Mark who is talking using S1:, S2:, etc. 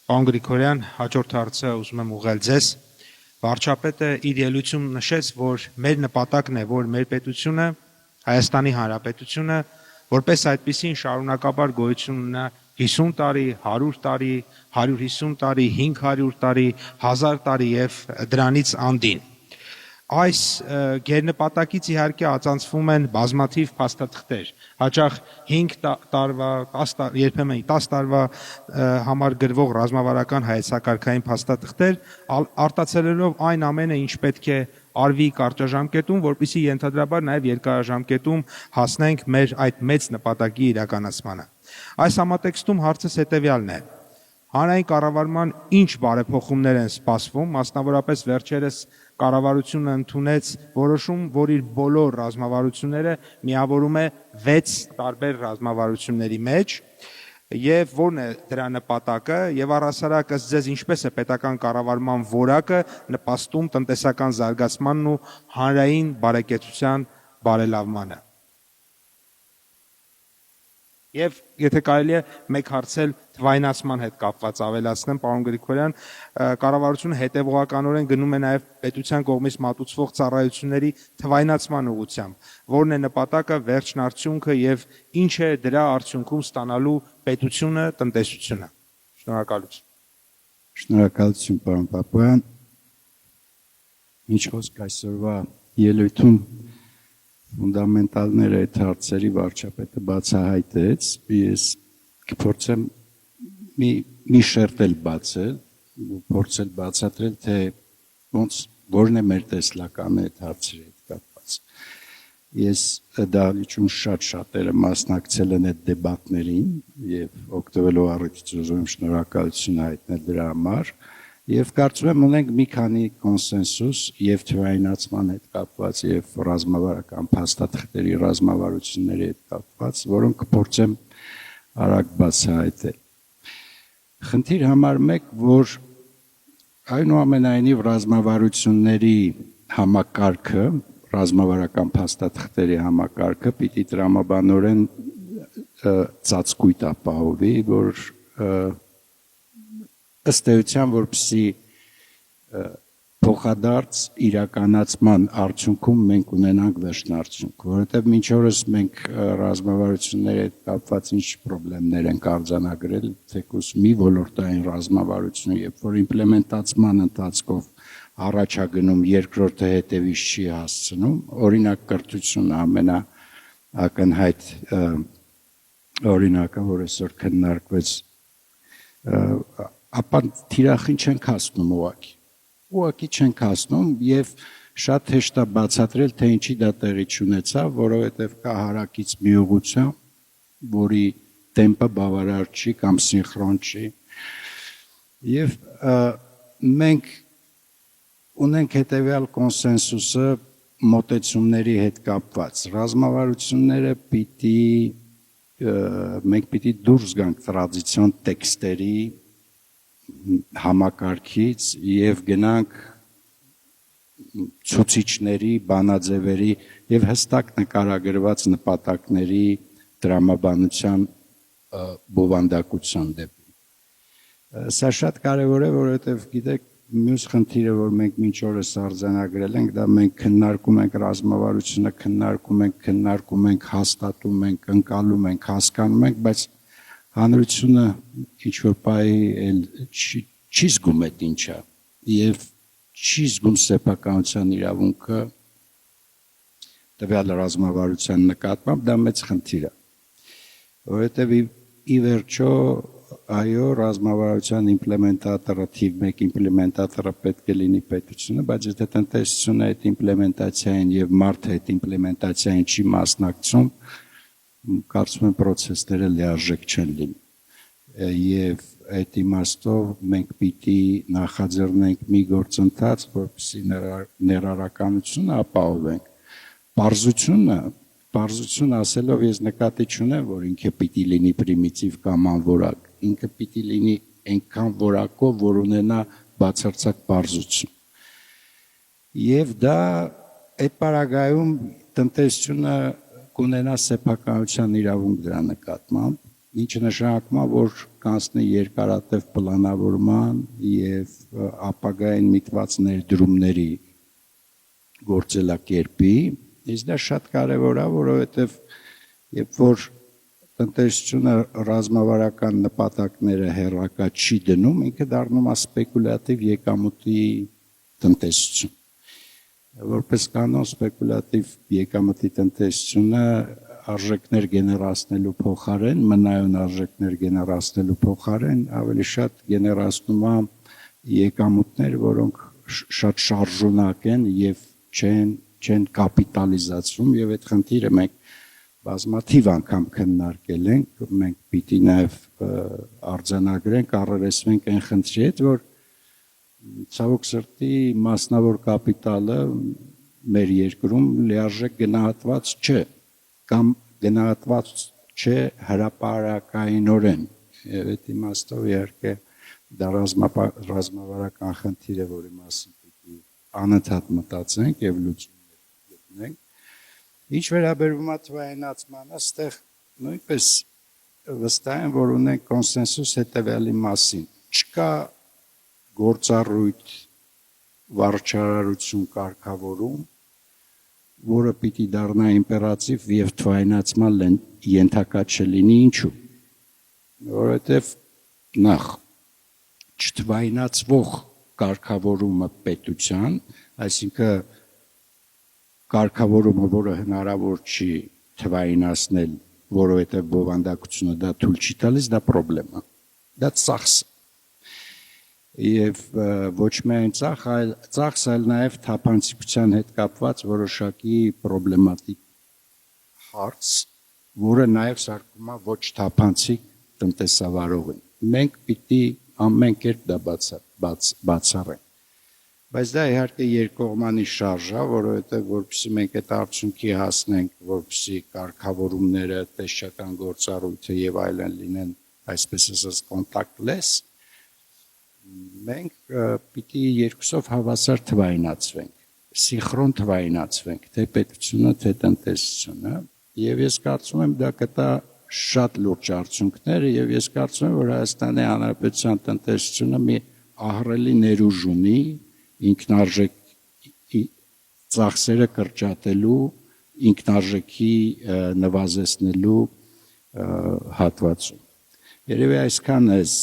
S1: Պարոն Գրիգորյան, հաջորդ հարցը ուզում եմ ուղղել ձեզ։ Վարչապետը իր ելույթում նշեց, որ մեր նպատակն է, որ մեր պետությունը, Հայաստանի Հանրապետությունը, որպես այդպիսին շարունակաբար գոյություն ունենա 50 տարի, 100 տարի, 150 տարի, 500 տարի, 1000 տարի եւ դրանից անդին։ Այս գերնպատակից իհարկե ածանցվում են բազմաթիվ փաստաթղթեր, հաճախ 5 տարվա, 10 երբեմն 10 տարվա համար գրվող ռազմավարական հայեցակարգային փաստաթղթեր, արտացոլելով այն ամենը, ինչ պետք է արվի կարճաժամկետում, որպեսզի ենթադրաբար նաև երկարաժամկետում հասնենք մեր այդ մեծ նպատակի իրականացմանը։ Այս համատեքստում հարցս հետևյալն է. հանրային կառավարման ինչ բարեփոխումներ են սպասվում, մասնավորապես վերջերս կառավարությունը ընդունեց որոշում, որ իր բոլոր ռազմավարությունները միավորում է 6 տարբեր ռազմավարությունների մեջ, եւ որն է դրա նպատակը, եւ առհասարակ ըստ ձեզ ինչպես է պետական կառավարման որակը նպաստում տնտեսական զարգացմանն ու հանրային բարեկեցության բարելավմանը։ Եվ եթե կարելի է մեկ հարցել թվայնացման հետ կապված ավելացնեմ, պարոն Գրիգորյան, կառավարությունը հետևողականորեն գնում է նաև պետության կողմից մատուցվող ծառայությունների թվայնացման ուղղությամբ, որն է նպատակը, վերջն արդյունքը եւ ինչ է դրա արդյունքում ստանալու պետությունը, տնտեսությունը։ Շնորհակալություն։
S2: Շնորհակալություն, պարոն Պապոյան։ Ինչ խոսք այսօրվա ելույթում ֆունդամենտալները այդ հարցերի վարչապետը բացահայտեց, ես կփորձեմ մի շերտել բացել, փորձել բացատրել, թե ոնց որն է մեր տեսլականը այդ հարցերի հետ կապված։ Ես դա իջում շատ-շատերը մասնակցել են այդ դեբատներին եւ օգտվելով առիթից ուզում եմ շնորհակալություն հայտնել դրա համար։ Եվ կարծում եմ ունենք մի քանի կոնսենսուս եւ թվայնացման հետ կապված եւ ռազմավարական փաստաթղթերի ռազմավարությունների հետ կապված, որոնք կփորձեմ արագ բացահայտել։ Խնդիր համար 1, որ այնուամենայնիվ ռազմավարությունների համակարգը, ռազմավարական փաստաթղթերի համակարգը պիտի տրամաբանորեն ծածկույթ ապահովի, որ ըստ էության, որպեսզի փոխադարձ իրականացման արդյունքում մենք ունենանք վերջնարդյունք, որովհետև մինչ օրս մենք ռազմավարությունների հետ կապված ինչ խնդիրներ ենք արձանագրել, թեկուզ մի ոլորտային ռազմավարություն, երբ որ իմպլեմենտացման ընթացքով առաջագնում երկրորդը հետևից չի հասցնում, օրինակ կրթությունը ամենաակնհայտ օրինակը, որ այսօր քննարկվեց, ապա թիրախին չենք հասնում ուղղակի չենք հասնում եւ շատ հեշտ է բացատրել, թե ինչի դա տեղի չունեցավ, որովհետեւ կա հարակից մի ուղղություն, որի տեմպը բավարար չի կամ սինխրոն չի եւ մենք ունենք հետեւյալ կոնսենսուսը մոտեցումների հետ կապված ռազմավարությունները մենք պիտի դուրս գանք տրադիցիոն տեքստերի համակարգից եւ գնանք ցուցիչների, բանաձևերի եւ հստակ նկարագրված նպատակների տրամաբանության բովանդակության դեպի։ Սա շատ կարեւոր է, որովհետեւ գիտեք, մյուս խնդիրը, որ մենք մինչ օրս արձանագրել ենք, դա մենք քննարկում ենք ռազմավարությունը, քննարկում ենք, հաստատում ենք, ընկալում ենք, հասկանում ենք, բայց հանրությունը ինչ-որ պահի չի զգում այդ ինչա եւ չի զգում սեփականության իրավունքը տվյալ ռազմավարության նկատմամբ, դա մեծ խնդիր է, որովհետեւ ի վերջո այո, ռազմավարության իմպլեմենտատորը թիվ 1 իմպլեմենտատորը պետք է լինի պետությունը, բայց եթե տնտեսությունը այդ իմպլեմենտացիային եւ մարդը այդ իմպլեմենտացիային չի մասնակցում, կարծում եմ պրոցեսները լիարժեք չեն լինի։ Եվ այդ իմաստով մենք պիտի նախաձեռնենք մի գործընթաց, որպեսզի ներառականությունը ապահովենք։ Պարզություն ասելով ես նկատի չունեմ, որ ինքը պիտի լինի պրիմիտիվ կամ անորակ, ինքը պիտի լինի այնքան որակով, որ ունենա բացարձակ պարզություն։ Եվ դա այդ պարագայում տնտեսությունը կունենա սեփականության իրավունք դրա նկատմամբ ինչը նշանակում է, որ կանցնի երկարատև պլանավորման եւ ապագային միտված ներդրումների գործելակերպի, իսկ դա շատ կարեւոր է, որովհետեւ երբ որ տնտեսությունը ռազմավարական նպատակները հեռակա չի դնում, ինքը դառնում է սպեկուլյատիվ եկամուտի տնտեսություն։ Որպես կանոն սպեկուլյատիվ եկամտի տնտեսությունը արժեքներ գեներացնելու փոխարեն, մնայուն արժեքներ գեներացնելու փոխարեն ավելի շատ գեներացնում է եկամուտներ, որոնք շատ շարժունակ են եւ չեն կապիտալիզացվում եւ այդ խնդիրը մենք բազմաթիվ անգամ քննարկել ենք, մենք պիտի նաեւ արձանագրենք, առերեսվենք այն խնդրի հետ, որ ցավոք սրտի մասնավոր կապիտալը մեր երկրում լիարժեք գնահատված չէ կամ գնահատված չէ հրապարակայինորեն եւ այդ իմաստով իհարկե դա ռազմավարական խնդիր է, որի մասին պիտի անընդհատ մտածենք եւ լուծումներ գտնենք։ Ինչ վերաբերում է թվայինացմանը, այստեղ նույնպես վստահ եմ, որ ունենք կոնսենսուս հետեւյալի մասին։ Չկա գործառույթ վարչարարություն կարգավորում, որը պիտի դառնա իմպերատիվ եւ թվայինացման ենթակա չլինի, ինչու։ Որովհետեւ նախ չթվայինացվող կարգավորումը պետության, այսինքն կարգավորումը, որը հնարավոր չի թվայինացնել, որովհետեւ բովանդակությունը դա թույլ չի տալիս, դա խնդրեմ է։ Դա ծախս է։ Եվ ոչ միայն ծախս, այլ նաև թափանցիկության հետ կապված որոշակի պրոբլեմատիկ հարց, որը նաև սարքում է ոչ թափանցիկ տնտեսավարողին։ Մենք պիտի ամեն կերպ դա բացառենք։ Բայց դա իհարկե երկկողմանի շարժ է, որովհետև որպեսզի մենք այդ արդյունքի հասնենք, որպեսզի կարգավորումները, տեսչական գործառույթը եւ այլն լինեն, այսպես ասած, contactless, մենք պիտի երկուսով հավասար թվայինացվենք, սինխրոն թվայինացվենք, թե պետությունը, թե տնտեսությունը, եւ ես կարծում եմ դա կտա շատ լուրջ արդյունքներ եւ ես կարծում եմ, որ Հայաստանի Հանրապետության տնտեսությունը մի ահռելի ներուժ ունի ինքնարժեք ծախսերը կրճատելու, ինքնարժեքի նվազեցնելու հատվածում։ Երևի այսքան էս